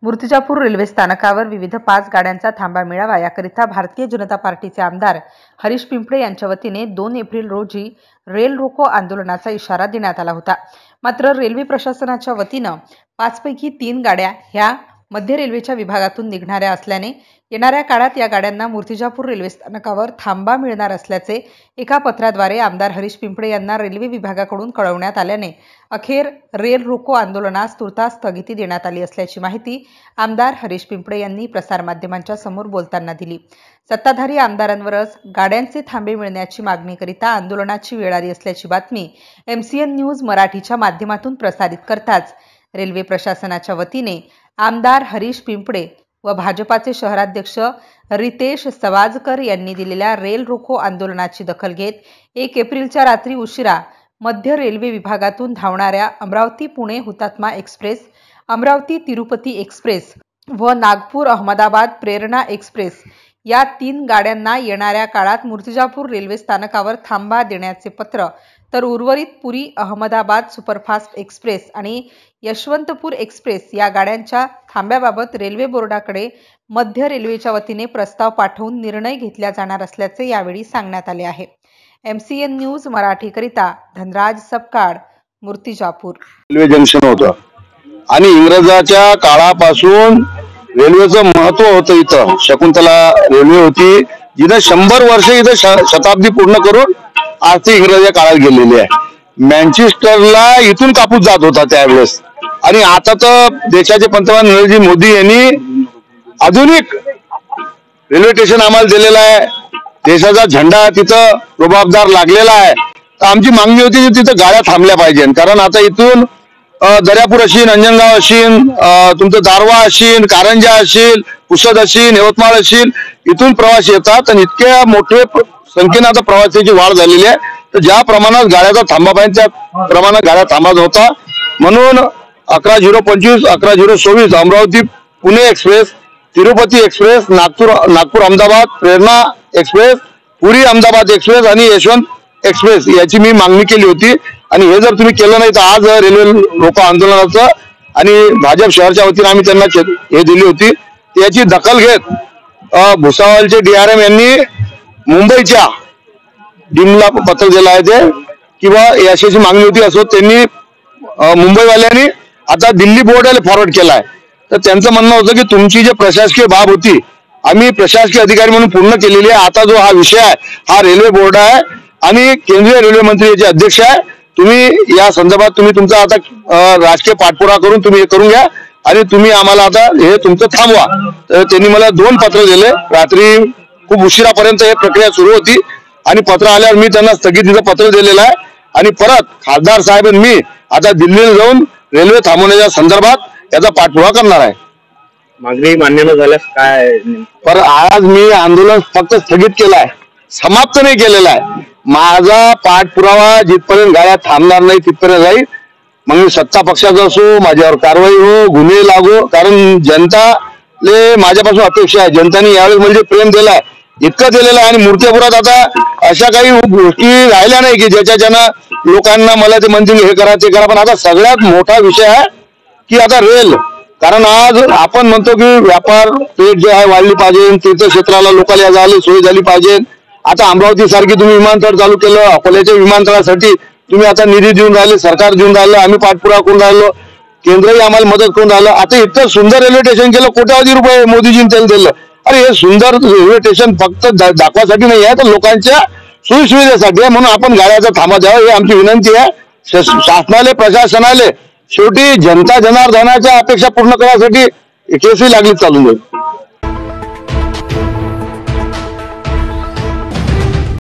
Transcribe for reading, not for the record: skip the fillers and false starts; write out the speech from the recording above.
Murtijapur railway स्थानकावर विविध 5 गाड्यांचा थांबा मिळावा याकरिता भारतीय जनता पार्टीचे आमदार हरीश पिंपळे यांच्या वतीने 2 एप्रिल रोजी रेल रोको आंदोलनाचा इशारा देण्यात आला होता। मात्र रेल्वे प्रशासनाच्या वतीने 5 पैकी 3 गाड्या ह्या मध्य रेल्वेच्या विभागातून निघणाऱ्या असल्याने येणाऱ्या काळात या गाड्यांना मूर्तिजापूर रेल्वे स्थानकावर थांबा मिळणार असल्याचे एका पत्राद्वारे आमदार हरीश पिंपळे यांना रेल्वे विभागाकडून कळवण्यात आल्याने अखेर रेल रोको आंदोलनास तुर्तास स्थगिती देण्यात आली असल्याची माहिती आमदार हरीश पिंपळे यांनी प्रसारमाध्यमांच्या समोर बोलताना दिली। सत्ताधारी आमदारांवरच गाड्यांचे थांबे मिळण्याची मागणीकरिता आंदोलनाची वेळ आली असल्याची बातमी MCN न्यूज मराठीच्या माध्यमातून प्रसारित करताच रेल्वे प्रशासनाच्या वतीने आमदार हरीश पिंपळे व भाजपाचे शहराध्यक्ष रितेश सवाजकर यांनी दिलेल्या रेल रोको आंदोलनाची दखल घेत 1 एप्रिलच्या रात्री उशिरा मध्य रेल्वे विभागातून धावणाऱ्या अमरावती पुणे हुतात्मा एक्सप्रेस, अमरावती तिरुपती एक्सप्रेस व नागपूर अहमदाबाद प्रेरणा एक्सप्रेस या 3 गाड्यांना येणाऱ्या काळात मूर्तिजापूर रेल्वे स्थानकावर थांबा देण्याचे पत्र, तर उर्वरित पुरी अहमदाबाद सुपरफास्ट एक्सप्रेस आणि यशवंतपूर एक्सप्रेस या गाड्यांच्या थांब्याबाबत रेल्वे बोर्डाकडे मध्य रेल्वेच्या वतीने प्रस्ताव पाठवून निर्णय घेतला जाणार असल्याचे यावेळी सांगण्यात आले आहे। MCN न्यूज मराठीकरिता धनराज सपकाळ, मूर्तिजापूर। रेल्वे जंक्शन होतं आणि इंग्रजाच्या काळापासून रेल्वेचं महत्व होतं। इथं शकुंतला रेल्वे होती जिथे 100 वर्ष इथं शताब्दी पूर्ण करून आज ती इंग्रजाच्या काळात गेलेली आहे। मँचेस्टरला इथून कापूस जात होता त्यावेळेस, आणि आता तर देशाचे पंतप्रधान नरेंद्र मोदी यांनी आधुनिक रेल्वे स्टेशन आम्हाला दिलेलं आहे। देशाचा झेंडा तिथं रुबाबदार लागलेला आहे। तर आमची मागणी होती की तिथं गाड्या थांबल्या पाहिजे, कारण आता इथून दर्यापूर असेल, अंजनगाव असेल, तुमचं दारवा असेल, कारंजा असेल, पुसद असेल, यवतमाळ असेल, इथून प्रवासी येतात आणि इतक्या मोठे संख्येने आता प्रवाशांची वाढ झालेली आहे। तर ज्या प्रमाणात गाड्याचा थांबा पाहिजे त्या प्रमाणात गाड्या थांबत होता, म्हणून 11:025, 11:024 अमरावती पुणे एक्सप्रेस, तिरुपती एक्सप्रेस, नागपूर अहमदाबाद प्रेरणा एक्सप्रेस, पुरी अहमदाबाद एक्सप्रेस आणि यशवंत एक्सप्रेस याची मी मागणी केली होती। आणि हे जर तुम्ही केलं नाही तर आज रेल्वे रोको आंदोलनाचं आणि भाजप शहराच्या वतीने आम्ही त्यांना हे दिली होती। याची दखल घेत भुसावळचे DRM यांनी मुंबईच्या डीमला पत्र दिलं आहे ते किंवा याची मागणी होती असं त्यांनी मुंबईवाल्यांनी आता दिल्ली बोर्डाला फॉरवर्ड केला आहे। तर त्यांचं म्हणणं होतं की तुमची जे प्रशासकीय बाब होती आम्ही प्रशासकीय अधिकारी म्हणून पूर्ण केलेली आहे। आता जो हा विषय आहे हा रेल्वे बोर्ड आहे आणि केंद्रीय रेल्वे मंत्री याचे अध्यक्ष आहे। तुम्ही या संदर्भात तुम्ही तुमचा आता राजकीय पाठपुरावा करून तुम्ही हे करून घ्या आणि तुम्ही आम्हाला आता हे तुमचं थांबवा। तर त्यांनी मला 2 पत्र दिले। रात्री खूप उशिरापर्यंत हे प्रक्रिया सुरू होती आणि पत्र आल्यावर मी त्यांना स्थगितीचं पत्र दिलेलं आहे आणि परत खासदार साहेब मी आता दिल्लीला जाऊन रेल्वे थांबवण्याच्या संदर्भात याचा पाठपुरावा करणार आहे। मागणी मान्य न झाल्यास काय? पर आज मी आंदोलन फक्त स्थगित केलं आहे, समाप्त नाही केलेला आहे। माझा पाठपुरावा जिथपर्यंत गाड्या थांबणार नाही तिथपर्यंत जाईल। मग सत्ता पक्षाचा असो, माझ्यावर कारवाई हो, गुन्हे लागो, कारण जनताले माझ्यापासून अपेक्षा आहे। जनताने यावेळेस म्हणजे प्रेम दिलाय, इतकं दिलेलं आहे। आणि मूर्तिजापुरात आता अशा काही गोष्टी राहिल्या नाही की ज्याच्यानं लोकांना मला ते म्हणतील हे करा ते करा, पण आता सगळ्यात मोठा विषय आहे की आता रेल, कारण आज आपण म्हणतो की व्यापार पेठ जे आहे वाढली पाहिजे, तीर्थक्षेत्राला लोकांना जायला सोय झाली पाहिजे। आता अमरावती सारखी तुम्ही विमानतळ चालू केलं, अकोल्याच्या विमानतळासाठी तुम्ही आता निधी देऊन राहिले, सरकार देऊन राहिलं, आम्ही पाठपुरावा करून राहिलो, केंद्रही आम्हाला मदत करून राहिलं। आता इतकं सुंदर रेल्वे स्टेशन केलं, कोट्यावधी रुपये मोदीजींनी त्याला दिलं। अरे हे सुंदर रेल्वे स्टेशन फक्त दाखवासाठी नाही आहे तर लोकांच्या सोयीसुविधेसाठी आहे, म्हणून आपण गाड्याचा थांबा द्यावा ही आमची विनंती आहे शासनाले, प्रशासनाले। शेवटी जनता जनार्दनाच्या अपेक्षा पूर्ण करण्यासाठी केसही लागली चालून जाईल।